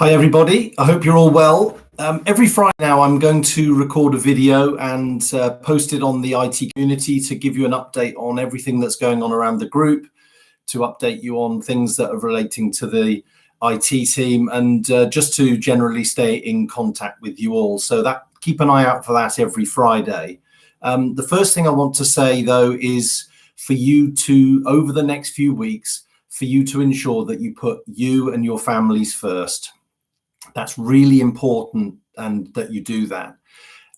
Hi everybody, I hope you're all well. Every Friday now I'm going to record a video and post it on the IT community to give you an update on everything that's going on around the group, to update you on things that are relating to the IT team, and just to generally stay in contact with you all. So that keep an eye out for that every Friday. The first thing I want to say though is for you to, over the next few weeks, for you to ensure that you put you and your families first. That's really important, and that you do that,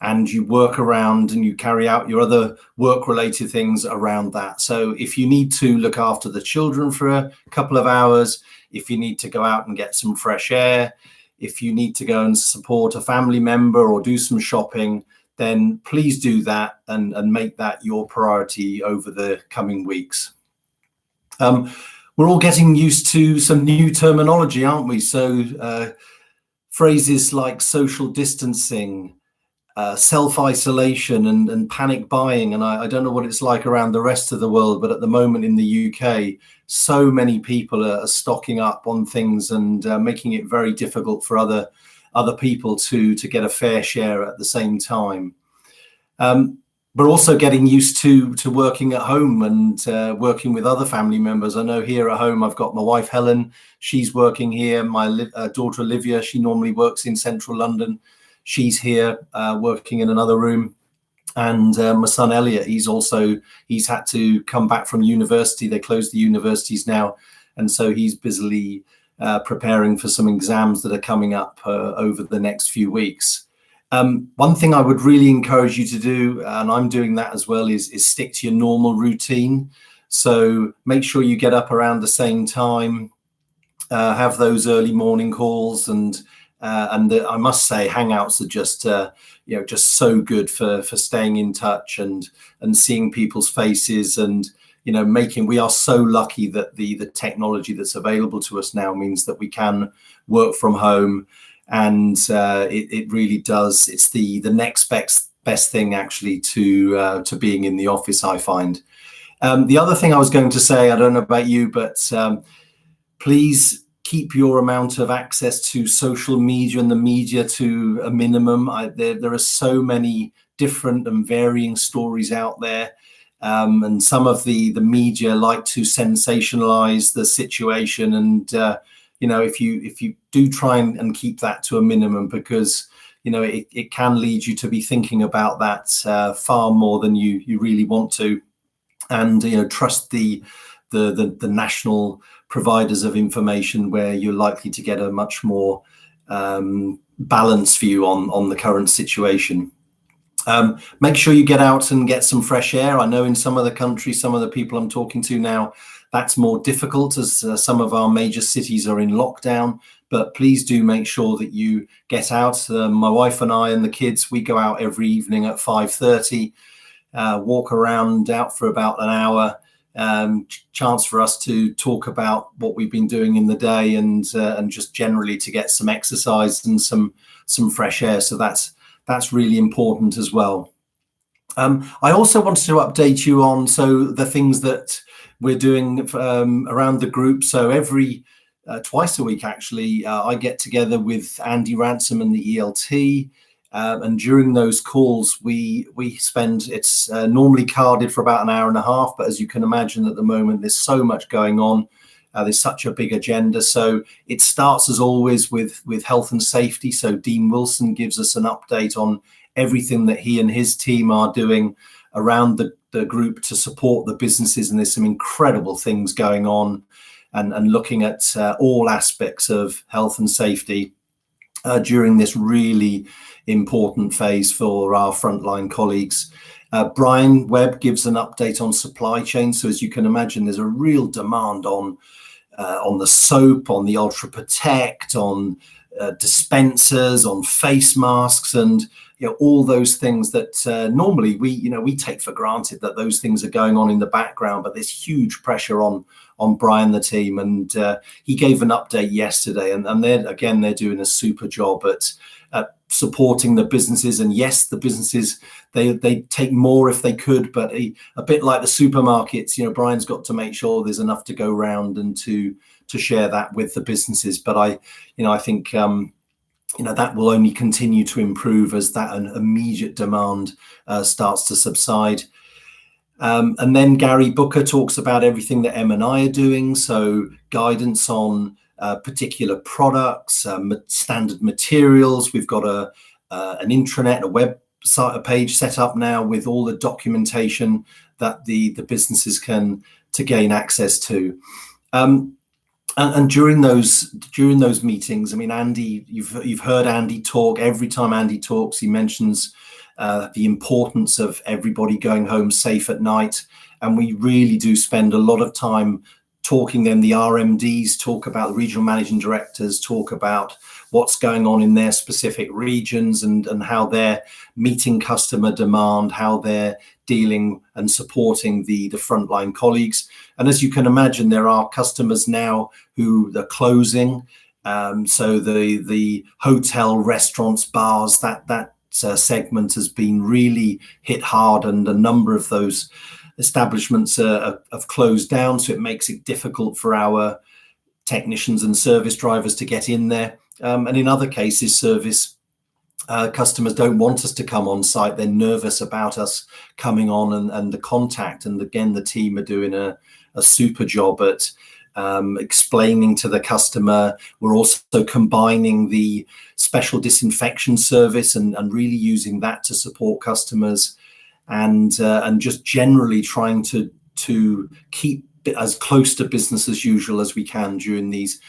and you work around and you carry out your other work related things around that. So if you need to look after the children for a couple of hours, if you need to go out and get some fresh air, if you need to go and support a family member or do some shopping, then please do that and make that your priority over the coming weeks. We're all getting used to some new terminology, aren't we? So phrases like social distancing, self-isolation and panic buying. And I don't know what it's like around the rest of the world, but at the moment in the UK, so many people are stocking up on things and making it very difficult for other people to get a fair share at the same time. We're also getting used to working at home and working with other family members. I know here at home, I've got my wife, Helen. She's working here. My daughter, Olivia, she normally works in central London. She's here working in another room. And my son, Elliot, he's had to come back from university. They closed the universities now. And so he's busily preparing for some exams that are coming up over the next few weeks. One thing I would really encourage you to do, and I'm doing that as well, is stick to your normal routine. So make sure you get up around the same time, have those early morning calls, and I must say, Hangouts are just just so good for staying in touch and seeing people's faces, and we are so lucky that the technology that's available to us now means that we can work from home. And it really does. It's the next best thing actually to being in the office, I find. The other thing I was going to say, I don't know about you, but please keep your amount of access to social media and the media to a minimum. There are so many different and varying stories out there. And some of the media like to sensationalize the situation, and if you do try and keep that to a minimum, because it can lead you to be thinking about that far more than you really want to, and trust the national providers of information, where you're likely to get a much more balanced view on the current situation. Make sure you get out and get some fresh air. I know in some of the countries, some of the people I'm talking to now, that's more difficult, as some of our major cities are in lockdown, but please do make sure that you get out. My wife and I and the kids, we go out every evening at 5:30, walk around out for about an hour, chance for us to talk about what we've been doing in the day, and just generally to get some exercise and some fresh air. So that's really important as well. I also wanted to update you on the things that we're doing around the group. So every twice a week, actually, I get together with Andy Ransom and the ELT. And during those calls, we spend, it's normally carded for about an hour and a half. But as you can imagine, at the moment, there's so much going on. There's such a big agenda. So it starts, as always, with health and safety. So Dean Wilson gives us an update on everything that he and his team are doing around the group to support the businesses. And there's some incredible things going on, and looking at all aspects of health and safety during this really important phase for our frontline colleagues. Brian Webb gives an update on supply chain. So as you can imagine, there's a real demand on the soap, on the Ultra Protect, on dispensers, on face masks, and all those things that normally we take for granted that those things are going on in the background, but there's huge pressure on Brian, the team, and he gave an update yesterday, and they're doing a super job at supporting the businesses. And yes, the businesses, they take more if they could, but a bit like the supermarkets, Brian's got to make sure there's enough to go around and to share that with the businesses. But I think that will only continue to improve as that an immediate demand starts to subside. And then Gary Booker talks about everything that M&I are doing, so guidance on particular products, standard materials. We've got an intranet, a website, a page set up now with all the documentation that the businesses can to gain access to. And during those meetings, I mean, Andy, you've heard Andy talk. Every time Andy talks, he mentions the importance of everybody going home safe at night, and we really do spend a lot of time talking. Then the RMDs talk about, the regional managing directors talk about what's going on in their specific regions and how they're meeting customer demand, how they're dealing and supporting the frontline colleagues. And as you can imagine, there are customers now who are closing. So the hotel, restaurants, bars, that segment has been really hit hard, and a number of those establishments have closed down. So it makes it difficult for our technicians and service drivers to get in there. And in other cases, service customers don't want us to come on site. They're nervous about us coming on and the contact. And again, the team are doing a super job at explaining to the customer. We're also combining the special disinfection service and really using that to support customers, and just generally trying to keep as close to business as usual as we can during these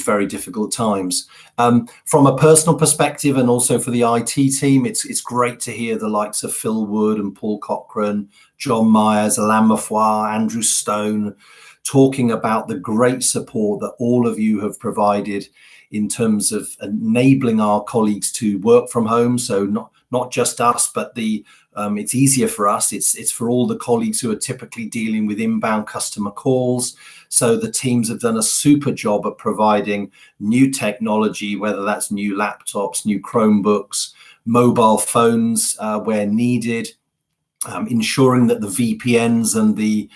very difficult times. From a personal perspective, and also for the IT team, it's great to hear the likes of Phil Wood and Paul Cochran, John Myers, Alain Mafoy, Andrew Stone, talking about the great support that all of you have provided in terms of enabling our colleagues to work from home. So not just us, but it's easier for us. It's for all the colleagues who are typically dealing with inbound customer calls. So the teams have done a super job at providing new technology, whether that's new laptops, new Chromebooks, mobile phones where needed, ensuring that the VPNs and the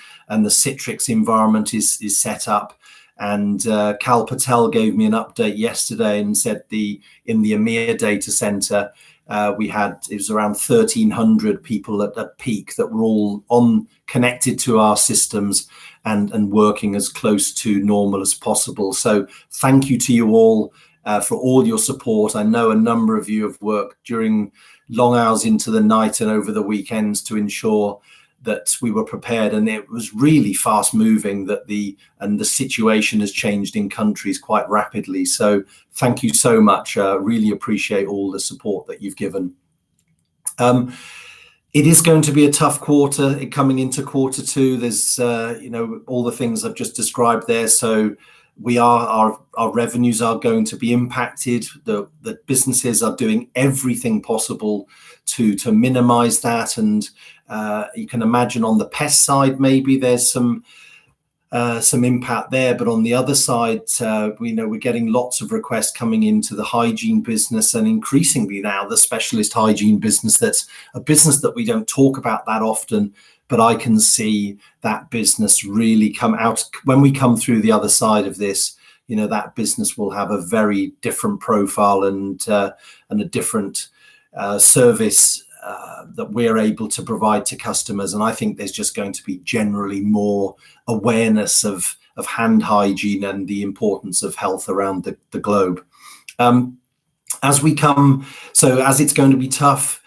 Citrix environment is set up. And Cal Patel gave me an update yesterday and said in the EMEA data center, it was around 1,300 people at peak that were all connected to our systems and working as close to normal as possible. So thank you to you all for all your support. I know a number of you have worked during long hours into the night and over the weekends to ensure that we were prepared, and it was really fast moving, the situation has changed in countries quite rapidly. So thank you so much. Really appreciate all the support that you've given. It is going to be a tough quarter coming into quarter two. There's all the things I've just described there. So our revenues are going to be impacted. The businesses are doing everything possible to minimize that, and you can imagine on the pest side maybe there's some impact there, but on the other side we're getting lots of requests coming into the hygiene business, and increasingly now the specialist hygiene business. That's a business that we don't talk about that often, but I can see that business really come out when we come through the other side of this. That business will have a very different profile and a different service that we're able to provide to customers. And I think there's just going to be generally more awareness of hand hygiene and the importance of health around the globe. As it's going to be tough,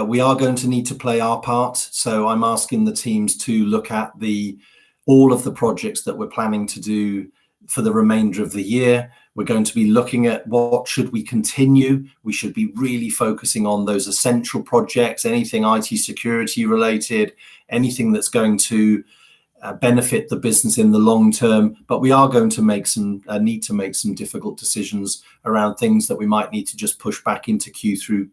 we are going to need to play our part. So I'm asking the teams to look at all of the projects that we're planning to do for the remainder of the year. We're going to be looking at what should we continue. We should be really focusing on those essential projects, anything IT security related, anything that's going to benefit the business in the long term. But we are going to need to make some difficult decisions around things that we might need to just push back into Q3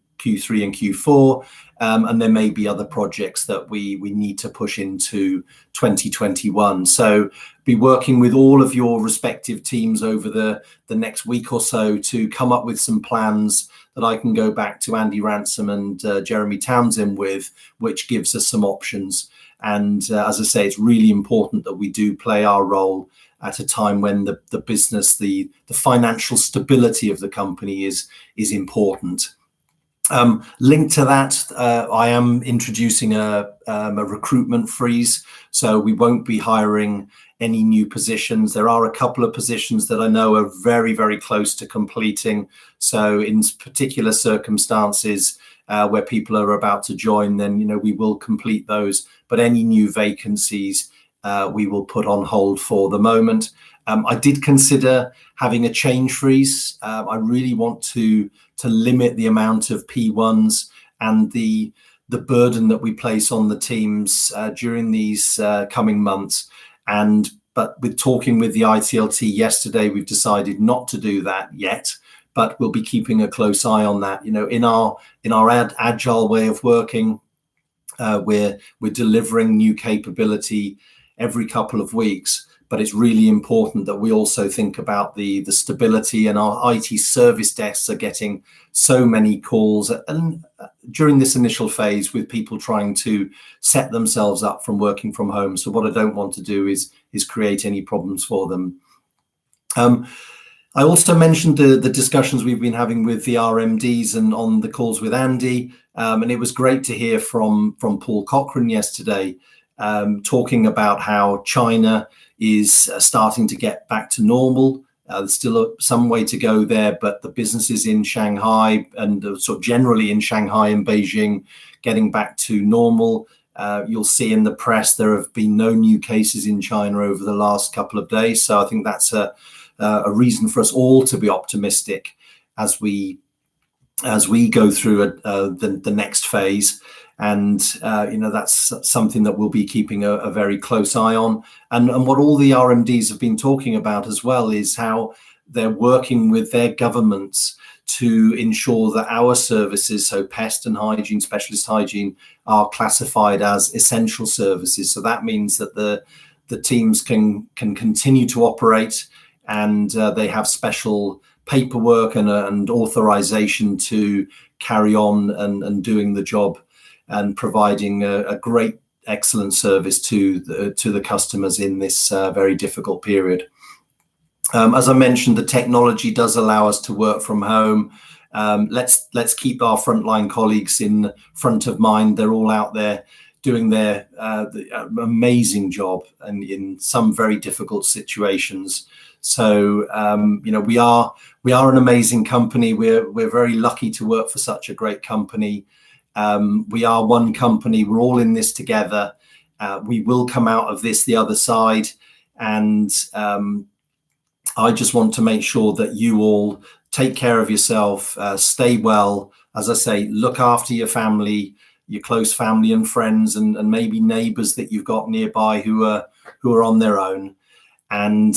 and Q4. And there may be other projects that we need to push into 2021. So be working with all of your respective teams over the next week or so to come up with some plans that I can go back to Andy Ransom and Jeremy Townsend with, which gives us some options. And as I say, it's really important that we do play our role at a time when the business, the financial stability of the company is important. Linked to that, I am introducing a recruitment freeze, so we won't be hiring any new positions. There are a couple of positions that I know are very, very close to completing. So in particular circumstances where people are about to join, then we will complete those. But any new vacancies we will put on hold for the moment. I did consider having a change freeze. I really want to limit the amount of P1s and the burden that we place on the teams during these coming months. But with talking with the ITLT yesterday, we've decided not to do that yet, but we'll be keeping a close eye on that. In our agile way of working, we're delivering new capability every couple of weeks. But it's really important that we also think about the stability, and our IT service desks are getting so many calls and during this initial phase with people trying to set themselves up from working from home. So what I don't want to do is create any problems for them. I also mentioned the discussions we've been having with the RMDs and on the calls with Andy, and it was great to hear from Paul Cochrane yesterday, talking about how China is starting to get back to normal. There's still some way to go there, but the businesses in Shanghai and sort of generally in Shanghai and Beijing getting back to normal. You'll see in the press there have been no new cases in China over the last couple of days. So I think that's a reason for us all to be optimistic as we go through the next phase. And that's something that we'll be keeping a very close eye on. And what all the RMDs have been talking about as well is how they're working with their governments to ensure that our services, so pest and hygiene, specialist hygiene, are classified as essential services. So that means that the teams can continue to operate, and they have special paperwork and authorization to carry on and doing the job and providing a great, excellent service to the customers in this very difficult period. As I mentioned, the technology does allow us to work from home. Let's keep our frontline colleagues in front of mind. They're all out there doing their amazing job and in some very difficult situations. So we are an amazing company. We're very lucky to work for such a great company. We are one company. We're all in this together. We will come out of this the other side. And I just want to make sure that you all take care of yourself, stay well. As I say, look after your family, your close family and friends, and maybe neighbors that you've got nearby who are on their own. And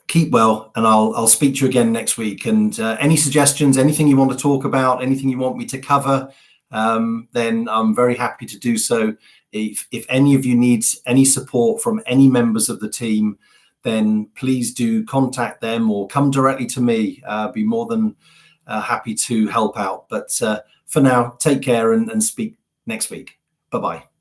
keep well, and I'll speak to you again next week. And any suggestions, anything you want to talk about, anything you want me to cover, then I'm very happy to do so. If any of you need any support from any members of the team, then please do contact them or come directly to me. I'll be more than happy to help out. But for now, take care and speak next week. Bye-bye.